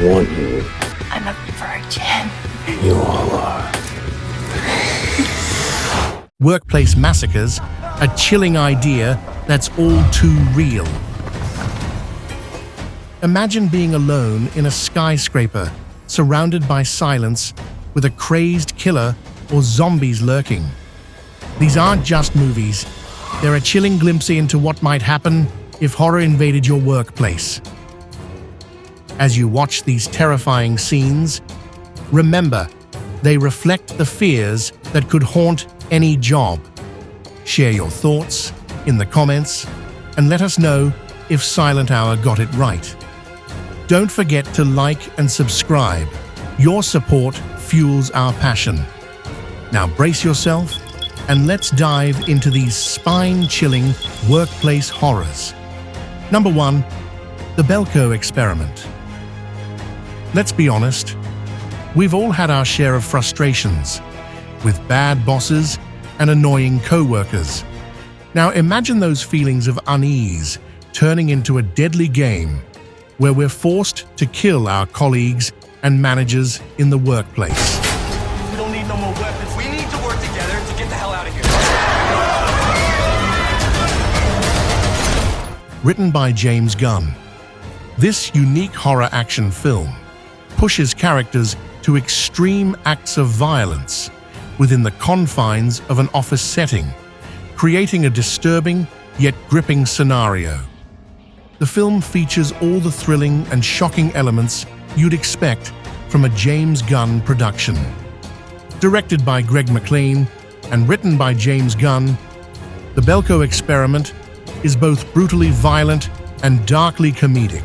want you. I'm a virgin. You all are. Workplace massacres, a chilling idea that's all too real. Imagine being alone in a skyscraper, surrounded by silence, with a crazed killer or zombies lurking. These aren't just movies. They're a chilling glimpse into what might happen if horror invaded your workplace. As you watch these terrifying scenes, remember, they reflect the fears that could haunt any job. Share your thoughts in the comments and let us know if Silent Hour got it right. Don't forget to like and subscribe. Your support fuels our passion. Now brace yourself and let's dive into these spine-chilling workplace horrors. Number 1, the Belco experiment. Let's be honest, we've all had our share of frustrations with bad bosses and annoying co-workers. Now imagine those feelings of unease turning into a deadly game where we're forced to kill our colleagues and managers in the workplace. We don't need no more weapons. We need to work together to get the hell out of here. Written by James Gunn, this unique horror action film pushes characters to extreme acts of violence within the confines of an office setting, creating a disturbing yet gripping scenario. The film features all the thrilling and shocking elements you'd expect from a James Gunn production. Directed by Greg McLean and written by James Gunn, The Belco Experiment is both brutally violent and darkly comedic.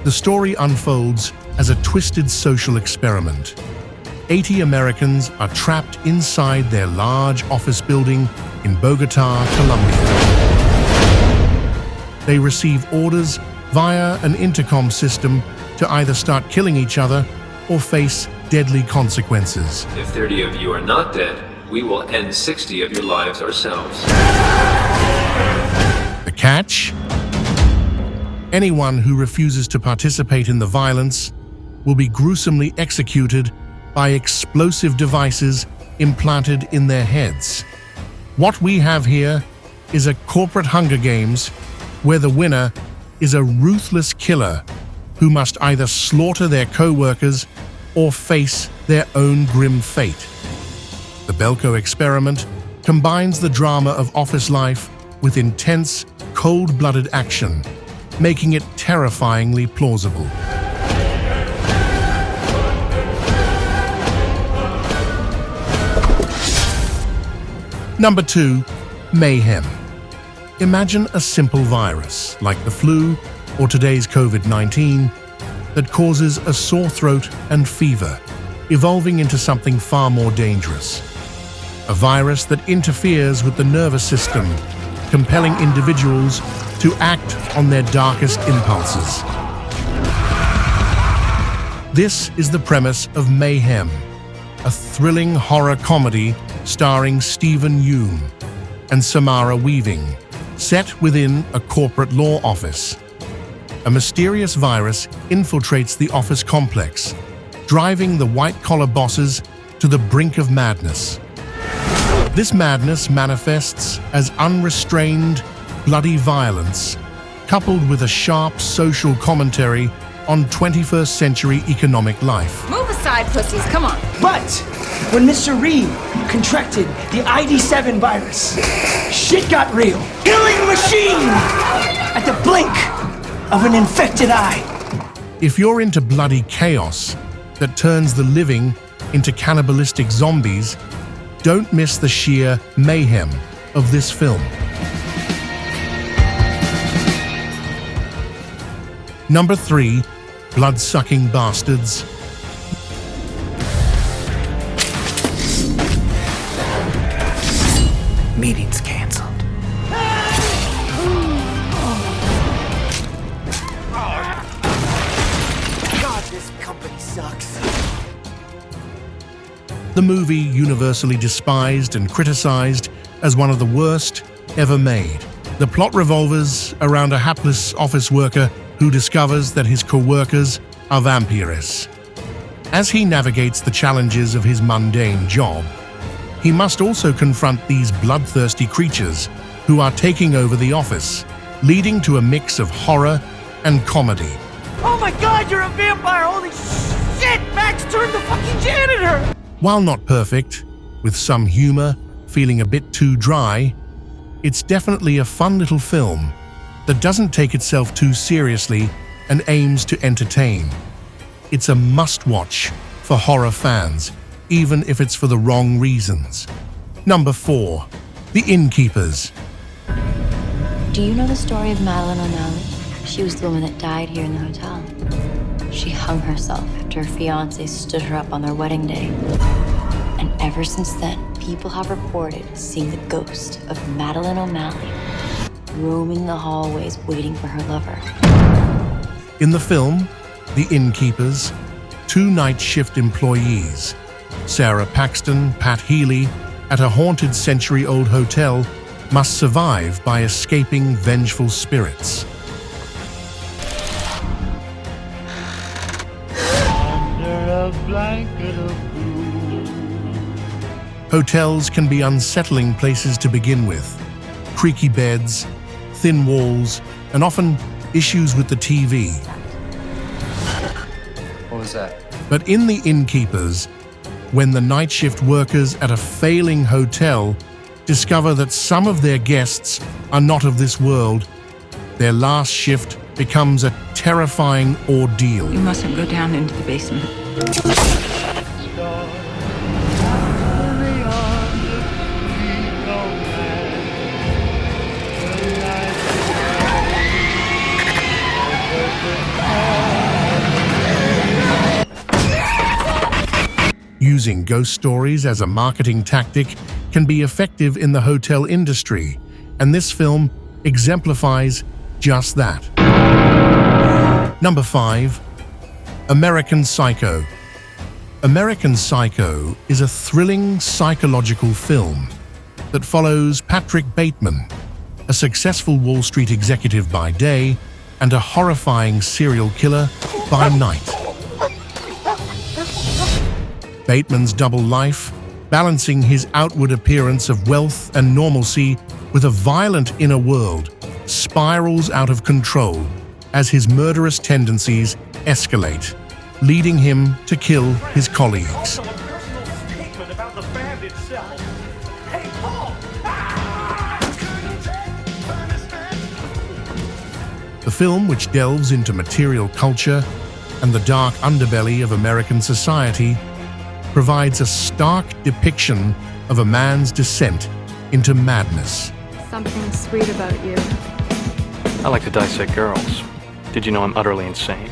The story unfolds as a twisted social experiment. 80 Americans are trapped inside their large office building in Bogota, Colombia. They receive orders via an intercom system to either start killing each other or face deadly consequences. If 30 of you are not dead, we will end 60 of your lives ourselves. The catch? Anyone who refuses to participate in the violence will be gruesomely executed by explosive devices implanted in their heads. What we have here is a corporate Hunger Games where the winner is a ruthless killer who must either slaughter their co-workers or face their own grim fate. The Belco Experiment combines the drama of office life with intense, cold-blooded action, making it terrifyingly plausible. Number 2, Mayhem. Imagine a simple virus, like the flu or today's COVID-19, that causes a sore throat and fever, evolving into something far more dangerous. A virus that interferes with the nervous system, compelling individuals to act on their darkest impulses. This is the premise of Mayhem, a thrilling horror comedy starring Stephen Yeun and Samara Weaving, set within a corporate law office. A mysterious virus infiltrates the office complex, driving the white-collar bosses to the brink of madness. This madness manifests as unrestrained, bloody violence, coupled with a sharp social commentary on 21st century economic life. Move aside, pussies, come on. But when Mr. Reed contracted the ID7 virus, shit got real. Killing machine at the blink of an infected eye. If you're into bloody chaos that turns the living into cannibalistic zombies, don't miss the sheer mayhem of this film. Number 3, Blood-Sucking Bastards. Meeting's canceled. God, this company sucks. The movie, universally despised and criticized as one of the worst ever made. The plot revolves around a hapless office worker who discovers that his co-workers are vampires. As he navigates the challenges of his mundane job, he must also confront these bloodthirsty creatures who are taking over the office, leading to a mix of horror and comedy. Oh my god, you're a vampire! Holy shit! Max turned the fucking janitor! While not perfect, with some humor feeling a bit too dry, it's definitely a fun little film that doesn't take itself too seriously and aims to entertain. It's a must-watch for horror fans, even if it's for the wrong reasons. Number 4. The Innkeepers. Do you know the story of Madeline O'Malley? She was the woman that died here in the hotel. She hung herself after her fiancé stood her up on their wedding day. And ever since then, people have reported seeing the ghost of Madeline O'Malley roaming the hallways waiting for her lover. In the film, The Innkeepers, 2 night shift employees, Sarah Paxton, Pat Healy, at a haunted century-old hotel, must survive by escaping vengeful spirits. Hotels can be unsettling places to begin with. Creaky beds, thin walls, and often issues with the TV. What was that? But in The Innkeepers, when the night shift workers at a failing hotel discover that some of their guests are not of this world, their last shift becomes a terrifying ordeal. You mustn't go down into the basement. Using ghost stories as a marketing tactic can be effective in the hotel industry, and this film exemplifies just that. Number 5. American Psycho. American Psycho is a thrilling psychological film that follows Patrick Bateman, a successful Wall Street executive by day and a horrifying serial killer by night. Bateman's double life, balancing his outward appearance of wealth and normalcy with a violent inner world, spirals out of control as his murderous tendencies escalate, leading him to kill his colleagues. The film, which delves into material culture and the dark underbelly of American society, provides a stark depiction of a man's descent into madness. Something sweet about you. I like to dissect girls. Did you know I'm utterly insane?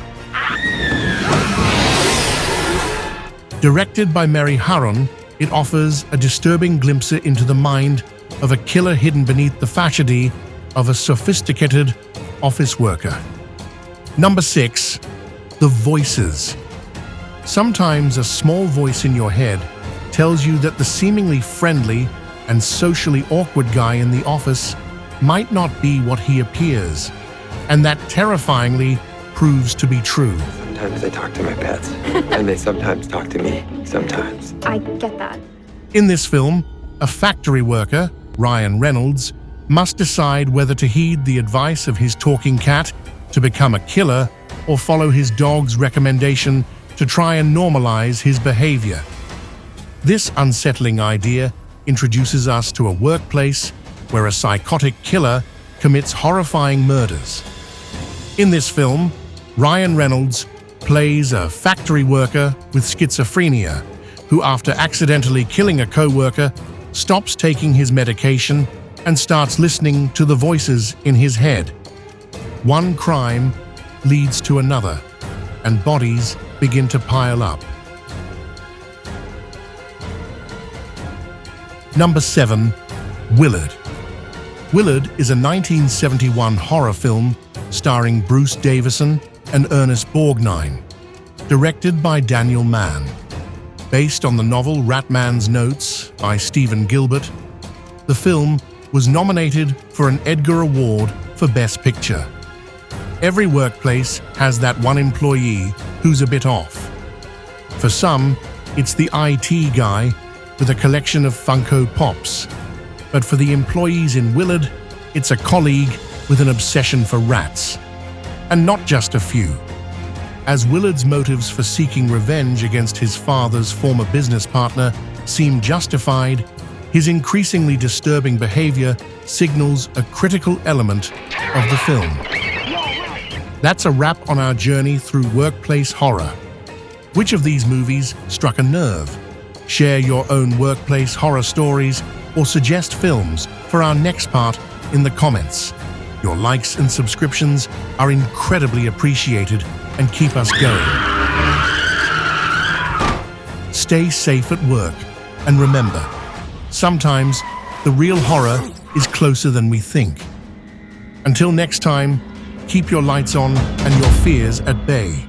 Directed by Mary Harron, it offers a disturbing glimpse into the mind of a killer hidden beneath the fatuity of a sophisticated office worker. Number 6. The Voices. Sometimes a small voice in your head tells you that the seemingly friendly and socially awkward guy in the office might not be what he appears, and that terrifyingly proves to be true. Sometimes they talk to my pets, and they sometimes talk to me, sometimes. I get that. In this film, a factory worker, Ryan Reynolds, must decide whether to heed the advice of his talking cat to become a killer or follow his dog's recommendation to try and normalize his behavior. This unsettling idea introduces us to a workplace where a psychotic killer commits horrifying murders. In this film, Ryan Reynolds plays a factory worker with schizophrenia who, after accidentally killing a co-worker, stops taking his medication and starts listening to the voices in his head. One crime leads to another, and bodies begin to pile up. Number 7. Willard. Willard is a 1971 horror film starring Bruce Davison and Ernest Borgnine, directed by Daniel Mann. Based on the novel Ratman's Notes by Stephen Gilbert, the film was nominated for an Edgar Award for Best Picture. Every workplace has that one employee who's a bit off. For some, it's the IT guy with a collection of Funko Pops. But for the employees in Willard, it's a colleague with an obsession for rats. And not just a few. As Willard's motives for seeking revenge against his father's former business partner seem justified, his increasingly disturbing behavior signals a critical element of the film. That's a wrap on our journey through workplace horror. Which of these movies struck a nerve? Share your own workplace horror stories or suggest films for our next part in the comments. Your likes and subscriptions are incredibly appreciated and keep us going. Stay safe at work, and remember, sometimes the real horror is closer than we think. Until next time, keep your lights on and your fears at bay.